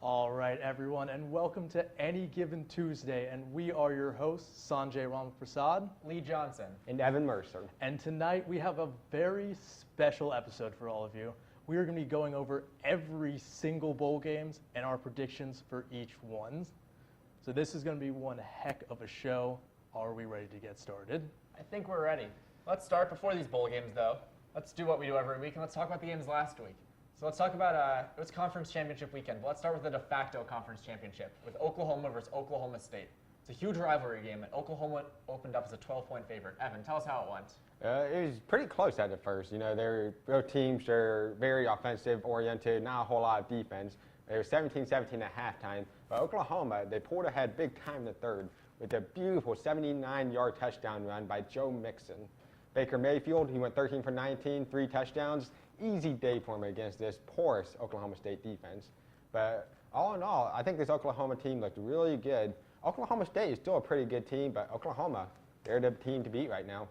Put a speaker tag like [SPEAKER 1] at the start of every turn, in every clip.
[SPEAKER 1] All right, everyone, and welcome to Any Given Tuesday. And we are your hosts, Sanjay Ramaprasad,
[SPEAKER 2] Lee Johnson,
[SPEAKER 3] and Evan Mercer.
[SPEAKER 1] And tonight we have a very special episode for all of you. We are going to be going over every single bowl games and our predictions for each one. So this is going to be one heck of a show. Are we ready to get started?
[SPEAKER 2] I think we're ready. Let's start before these bowl games, though. Let's do what we do every week, and let's talk about the games last week. So let's talk about it was conference championship weekend. But let's start with the de facto conference championship with Oklahoma versus Oklahoma State. It's a huge rivalry game, and Oklahoma opened up as a 12-point favorite. Evan, tell us how it went.
[SPEAKER 3] It was pretty close at the first. You know, both teams are very offensive-oriented, not a whole lot of defense. It was 17-17 at halftime. But Oklahoma, they pulled ahead big time in the third with a beautiful 79-yard touchdown run by Joe Mixon. Baker Mayfield, he went 13 for 19, 3 touchdowns. Easy day for him against this porous Oklahoma State defense. But all in all, I think this Oklahoma team looked really good. Oklahoma State is still a pretty good team, but Oklahoma, they're the team to beat right now.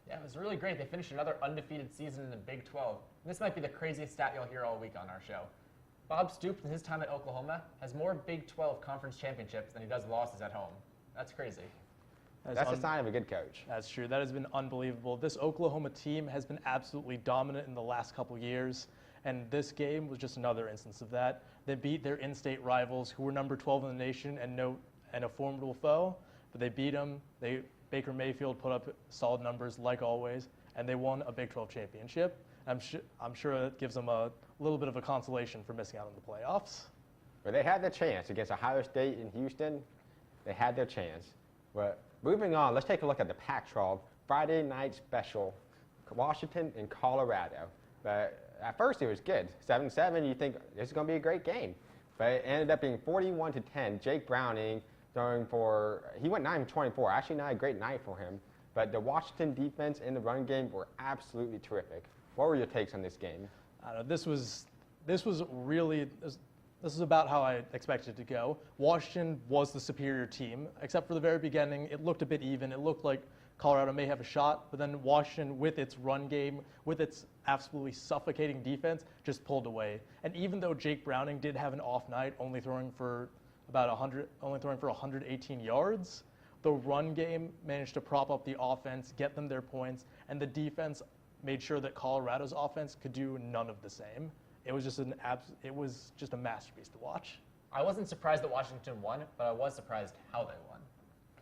[SPEAKER 2] Yeah, it was really great. They finished another undefeated season in the Big 12. And this might be the craziest stat you'll hear all week on our show. Bob Stoops, in his time at Oklahoma, has more Big 12 conference championships than he does losses at home. That's crazy.
[SPEAKER 3] That's a sign of a good coach.
[SPEAKER 1] That's true. That has been unbelievable. This Oklahoma team has been absolutely dominant in the last couple years, and this game was just another instance of that. They beat their in-state rivals, who were number 12 in the nation and a formidable foe, but they beat them. Baker Mayfield put up solid numbers like always, and they won a Big 12 championship. I'm sure that gives them a little bit of a consolation for missing out on the playoffs.
[SPEAKER 3] But they had their chance against Ohio State in Houston. They had their chance. But moving on, let's take a look at the Pac-12 Friday night special, Washington and Colorado. But at first it was good, 7-7. You think this is going to be a great game, but it ended up being 41-10. Jake Browning he went 9-24. Actually, not a great night for him. But the Washington defense and the run game were absolutely terrific. What were your takes on this game?
[SPEAKER 1] I don't know, this was really. This is about how I expected it to go. Washington was the superior team, except for the very beginning. It looked a bit even. It looked like Colorado may have a shot, but then Washington, with its run game, with its absolutely suffocating defense, just pulled away. And even though Jake Browning did have an off night, only throwing for 118 yards, the run game managed to prop up the offense, get them their points, and the defense made sure that Colorado's offense could do none of the same. It was just a masterpiece to watch.
[SPEAKER 2] I wasn't surprised that Washington won, but I was surprised how they won.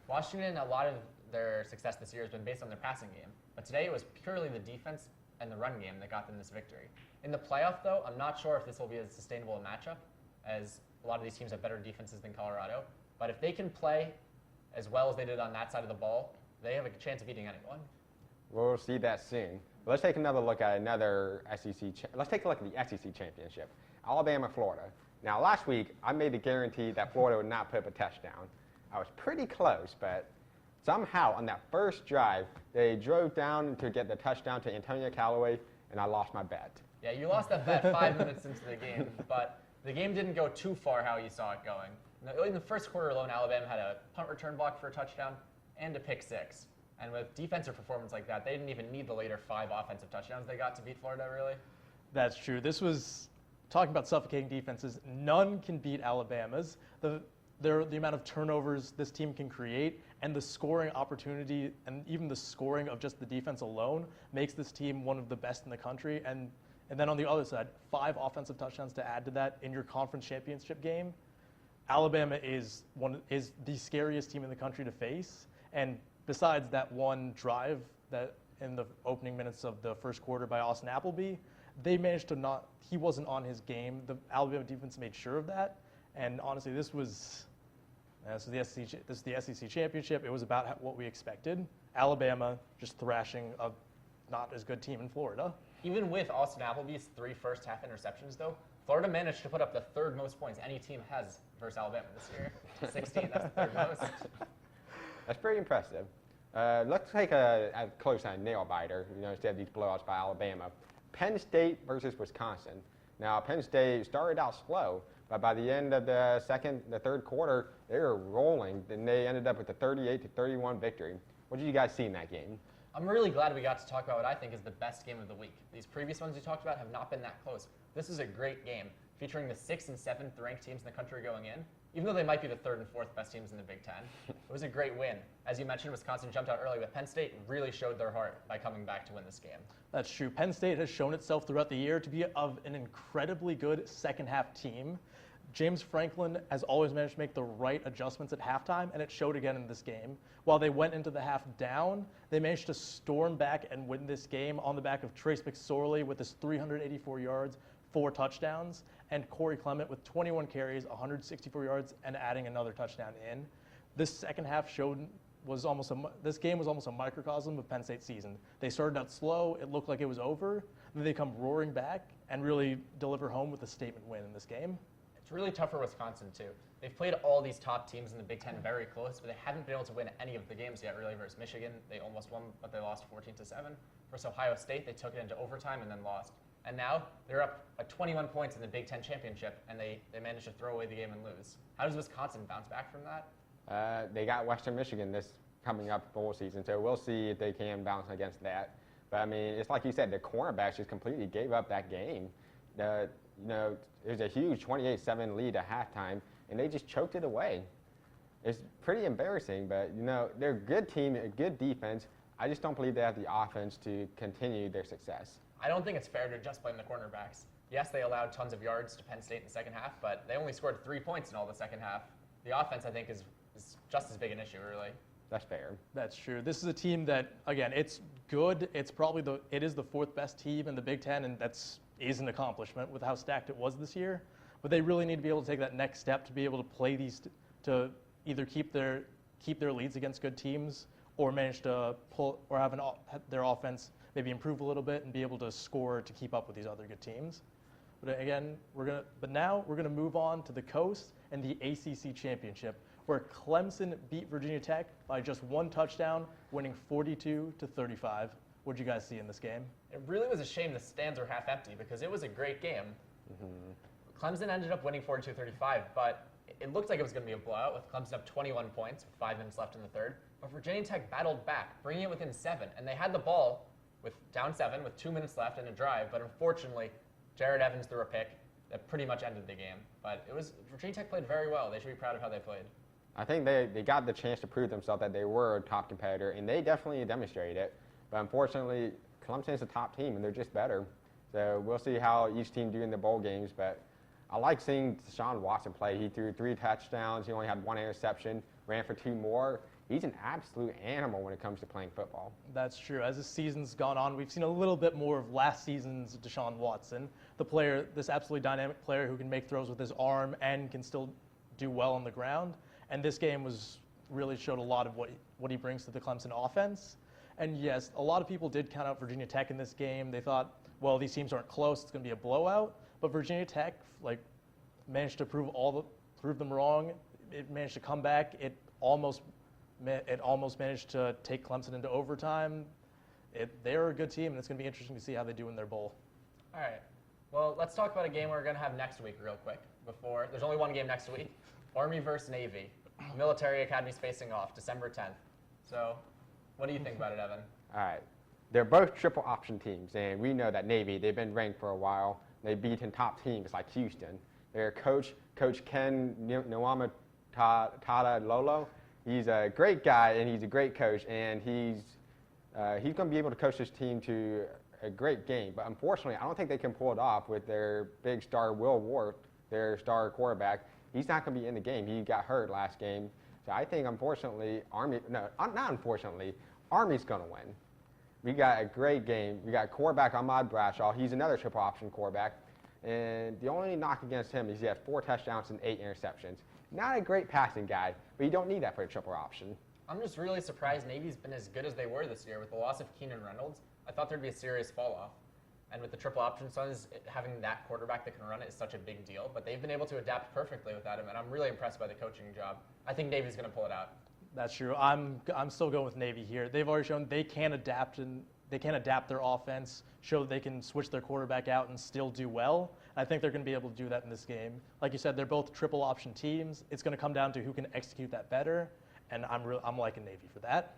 [SPEAKER 2] Washington, a lot of their success this year has been based on their passing game, but today it was purely the defense and the run game that got them this victory. In the playoff, though, I'm not sure if this will be as sustainable a matchup, as a lot of these teams have better defenses than Colorado. But if they can play as well as they did on that side of the ball, they have a chance of beating anyone.
[SPEAKER 3] We'll see that soon. Let's take another look at let's take a look at the SEC championship, Alabama, Florida. Now, last week, I made the guarantee that Florida would not put up a touchdown. I was pretty close, but somehow on that first drive, they drove down to get the touchdown to Antonio Callaway, and I lost my bet.
[SPEAKER 2] Yeah, you lost that bet 5 minutes into the game, but the game didn't go too far how you saw it going. In the first quarter alone, Alabama had a punt return block for a touchdown and a pick six. And with defensive performance like that, they didn't even need the later 5 offensive touchdowns they got to beat Florida, really.
[SPEAKER 1] That's true. This was, talking about suffocating defenses, none can beat Alabama's. The amount of turnovers this team can create and the scoring opportunity and even the scoring of just the defense alone makes this team one of the best in the country. And then on the other side, 5 offensive touchdowns to add to that in your conference championship game. Alabama is the scariest team in the country to face. And besides that one drive that in the opening minutes of the first quarter by Austin Appleby, they managed to he wasn't on his game. The Alabama defense made sure of that. And honestly, this is the SEC championship. It was about what we expected. Alabama just thrashing a not as good team in Florida.
[SPEAKER 2] Even with Austin Appleby's 3 first-half interceptions, though, Florida managed to put up the 3rd most points any team has versus Alabama this year. 16, that's the 3rd most.
[SPEAKER 3] That's pretty impressive. Let's take a close nail-biter, instead of these blowouts by Alabama. Penn State versus Wisconsin. Now, Penn State started out slow, but by the end of the third quarter, they were rolling, and they ended up with a 38-31 victory. What did you guys see in that game?
[SPEAKER 2] I'm really glad we got to talk about what I think is the best game of the week. These previous ones we talked about have not been that close. This is a great game. featuring the 6th and 7th ranked teams in the country going in, even though they might be the 3rd and 4th best teams in the Big Ten. It was a great win. As you mentioned, Wisconsin jumped out early, but Penn State really showed their heart by coming back to win this game.
[SPEAKER 1] That's true. Penn State has shown itself throughout the year to be of an incredibly good second half team. James Franklin has always managed to make the right adjustments at halftime, and it showed again in this game. While they went into the half down, they managed to storm back and win this game on the back of Trace McSorley with his 384 yards, 4 touchdowns, and Corey Clement with 21 carries, 164 yards, and adding another touchdown in. This second half this game was almost a microcosm of Penn State's season. They started out slow, it looked like it was over, then they come roaring back and really deliver home with a statement win in this game.
[SPEAKER 2] It's really tough for Wisconsin, too. They've played all these top teams in the Big Ten very close, but they haven't been able to win any of the games yet, really, versus Michigan. They almost won, but they lost 14-7. Versus Ohio State, they took it into overtime and then lost. And now they're up 21 points in the Big Ten championship, and they managed to throw away the game and lose. How does Wisconsin bounce back from that?
[SPEAKER 3] They got Western Michigan this coming up bowl season, so we'll see if they can bounce against that. But I mean, it's like you said, the cornerbacks just completely gave up that game. It was a huge 28-7 lead at halftime, and they just choked it away. It's pretty embarrassing, but they're a good team, a good defense. I just don't believe they have the offense to continue their success.
[SPEAKER 2] I don't think it's fair to just blame the cornerbacks. Yes, they allowed tons of yards to Penn State in the second half, but they only scored 3 points in all the second half. The offense, I think, is just as big an issue, really.
[SPEAKER 3] That's fair.
[SPEAKER 1] That's true. This is a team that, again, it's good. It is the 4th best team in the Big Ten, and is an accomplishment with how stacked it was this year. But they really need to be able to take that next step to be able to play to either keep their leads against good teams or manage to pull or have their offense maybe improve a little bit and be able to score to keep up with these other good teams. But again, now we're gonna move on to the Coast and the ACC Championship, where Clemson beat Virginia Tech by just 1 touchdown, winning 42-35. What did you guys see in this game?
[SPEAKER 2] It really was a shame the stands were half empty because it was a great game. Mm-hmm. Clemson ended up winning 42-35, but it looked like it was going to be a blowout with Clemson up 21 points with 5 minutes left in the third. But Virginia Tech battled back, bringing it within 7, and they had the ball with down 7 with 2 minutes left in a drive. But unfortunately, Jared Evans threw a pick that pretty much ended the game. But Virginia Tech played very well. They should be proud of how they played.
[SPEAKER 3] I think they got the chance to prove themselves that they were a top competitor, and they definitely demonstrated it. But unfortunately, Clemson is a top team, and they're just better. So we'll see how each team do in the bowl games. But I like seeing Deshaun Watson play. He threw 3 touchdowns. He only had 1 interception, ran for 2 more. He's an absolute animal when it comes to playing football.
[SPEAKER 1] That's true. As the season's gone on, we've seen a little bit more of last season's Deshaun Watson, this absolutely dynamic player who can make throws with his arm and can still do well on the ground. And this game really showed a lot of what he brings to the Clemson offense. And yes, a lot of people did count out Virginia Tech in this game. They thought, well, these teams aren't close. It's going to be a blowout. But Virginia Tech managed to prove them wrong. It managed to come back. It almost managed to take Clemson into overtime. They're a good team, and it's going to be interesting to see how they do in their bowl.
[SPEAKER 2] All right. Well, let's talk about a game we're going to have next week real quick. There's only one game next week. Army versus Navy. Military academies facing off December 10th. So what do you think about it, Evan?
[SPEAKER 3] All right. They're both triple option teams, and we know that Navy, they've been ranked for a while. They've beaten top teams like Houston. Their Coach Ken Nwama Lolo, he's a great guy, and he's a great coach, and he's going to be able to coach this team to a great game. But unfortunately, I don't think they can pull it off with their big star, Will Ward, their star quarterback. He's not going to be in the game. He got hurt last game. So I think, unfortunately, Army's going to win. We got a great game. We got quarterback Ahmad Bradshaw. He's another triple option quarterback. And the only knock against him is he had 4 touchdowns and 8 interceptions. Not a great passing guy, but you don't need that for a triple option.
[SPEAKER 2] I'm just really surprised Navy's been as good as they were this year. With the loss of Keenan Reynolds, I thought there'd be a serious fall off. And with the triple option Suns, having that quarterback that can run it is such a big deal. But they've been able to adapt perfectly without him, and I'm really impressed by the coaching job. I think Navy's going to pull it out.
[SPEAKER 1] That's true. I'm still going with Navy here. They've already shown they can adapt their offense, show that they can switch their quarterback out and still do well. I think they're going to be able to do that in this game. Like you said, they're both triple option teams. It's going to come down to who can execute that better, and I'm liking Navy for that.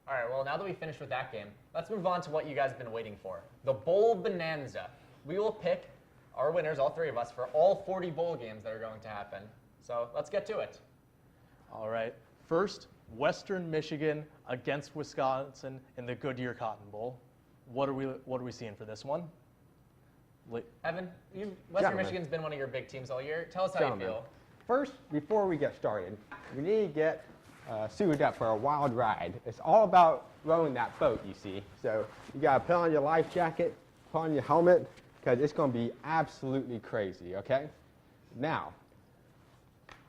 [SPEAKER 2] All right, well, now that we finished with that game, let's move on to what you guys have been waiting for, the Bowl Bonanza. We will pick our winners, all three of us, for all 40 bowl games that are going to happen. So let's get to it.
[SPEAKER 1] All right. First, Western Michigan against Wisconsin in the Goodyear Cotton Bowl. What are we seeing for this one?
[SPEAKER 2] Evan, Western
[SPEAKER 3] Gentlemen.
[SPEAKER 2] Michigan's been one of your big teams all year. Tell us how
[SPEAKER 3] Gentlemen.
[SPEAKER 2] you feel.
[SPEAKER 3] First, before we get started, we need to get suited up for a wild ride. It's all about rowing that boat, you see. So you got to put on your life jacket, put on your helmet, because it's going to be absolutely crazy, okay? Now,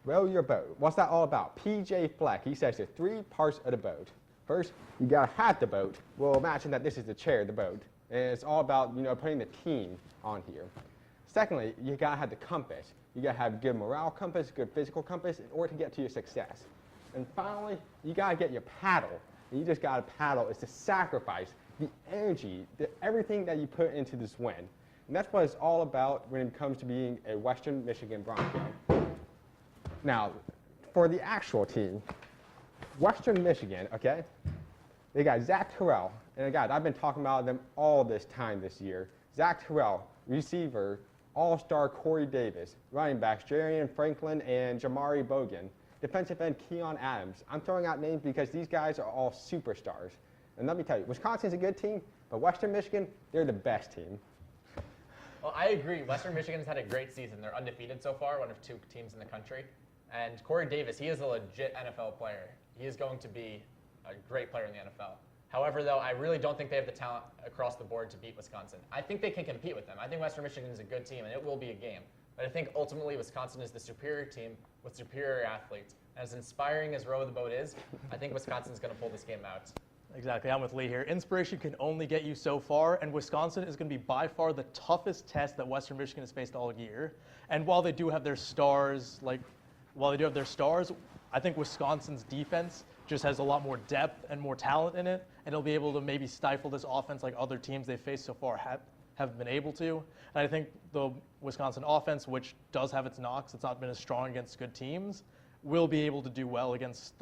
[SPEAKER 3] row your boat. What's that all about? PJ Fleck, he says there's 3 parts of the boat. First, you got to have the boat. Well, imagine that this is the chair of the boat. And it's all about, putting the team on here. Secondly, you got to have the compass. You got to have good morale compass, good physical compass in order to get to your success. And finally, you got to get your paddle. And you just got to paddle. It's the sacrifice, the energy, everything that you put into this win. And that's what it's all about when it comes to being a Western Michigan Bronco. Now, for the actual team, Western Michigan, okay, they got Zach Terrell. And guys, I've been talking about them all this time this year. Zach Terrell, receiver, all-star Corey Davis, running backs Jarian Franklin and Jamari Bogan, defensive end Keon Adams. I'm throwing out names because these guys are all superstars. And let me tell you, Wisconsin's a good team, but Western Michigan, they're the best team.
[SPEAKER 2] Well, I agree. Western Michigan's had a great season. They're undefeated so far, one of 2 teams in the country. And Corey Davis, he is a legit NFL player. He is going to be a great player in the NFL. However, though, I really don't think they have the talent across the board to beat Wisconsin. I think they can compete with them. I think Western Michigan is a good team, and it will be a game. But I think ultimately Wisconsin is the superior team with superior athletes. And as inspiring as Row the Boat is, I think Wisconsin's going to pull this game out.
[SPEAKER 1] Exactly. I'm with Lee here. Inspiration can only get you so far, and Wisconsin is going to be by far the toughest test that Western Michigan has faced all year. And while they do have their stars, I think Wisconsin's defense just has a lot more depth and more talent in it, and it'll be able to maybe stifle this offense like other teams they've faced so far have been able to. And I think the Wisconsin offense, which does have its knocks, it's not been as strong against good teams, will be able to do well against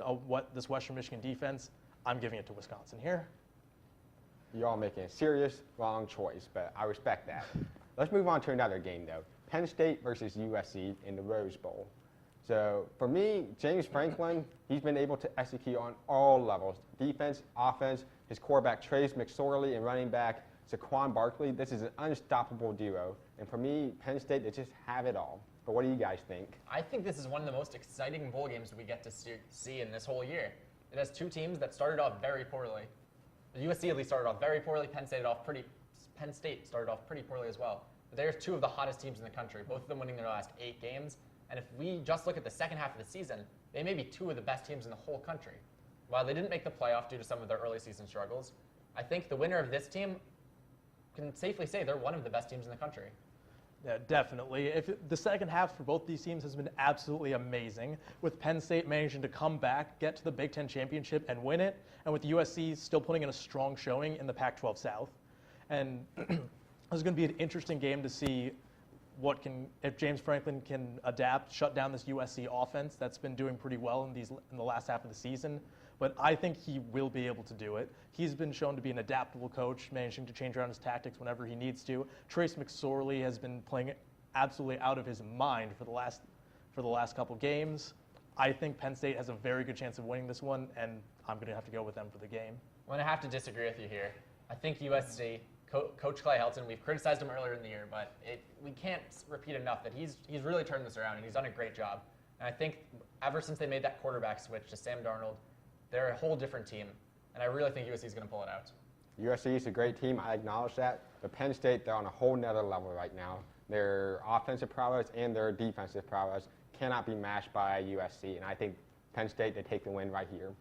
[SPEAKER 1] this Western Michigan defense. I'm giving it to Wisconsin here.
[SPEAKER 3] You're all making a serious wrong choice, but I respect that. Let's move on to another game, though. Penn State versus USC in the Rose Bowl. So for me, James Franklin, he's been able to execute on all levels. Defense, offense, his quarterback Trace McSorley and running back Saquon Barkley. This is an unstoppable duo. And for me, Penn State, they just have it all. But what do you guys think?
[SPEAKER 2] I think this is one of the most exciting bowl games we get to see in this whole year. It has 2 teams that started off very poorly. The USC at least started off very poorly. Penn State started off pretty poorly as well. But they're 2 of the hottest teams in the country, both of them winning their last 8 games. And if we just look at the second half of the season, they may be 2 of the best teams in the whole country. While they didn't make the playoff due to some of their early season struggles, I think the winner of this team can safely say they're one of the best teams in the country.
[SPEAKER 1] Yeah, definitely. The second half for both these teams has been absolutely amazing, with Penn State managing to come back, get to the Big Ten Championship, and win it, and with USC still putting in a strong showing in the Pac-12 South. And this is going to be an interesting game to see if James Franklin can adapt, shut down this USC offense that's been doing pretty well in the last half of the season. But I think he will be able to do it. He's been shown to be an adaptable coach, managing to change around his tactics whenever he needs to. Trace McSorley has been playing absolutely out of his mind for the last couple games. I think Penn State has a very good chance of winning this one, and I'm going to have to go with them for the game.
[SPEAKER 2] I'm going to have to disagree with you here. I think USC, Coach Clay Helton, we've criticized him earlier in the year, but we can't repeat enough that he's really turned this around, and he's done a great job. And I think ever since they made that quarterback switch to Sam Darnold, they're a whole different team, and I really think USC is going to pull it out.
[SPEAKER 3] USC is a great team, I acknowledge that, but Penn State, they're on a whole nother level right now. Their offensive prowess and their defensive prowess cannot be matched by USC, and I think Penn State, they take the win right here.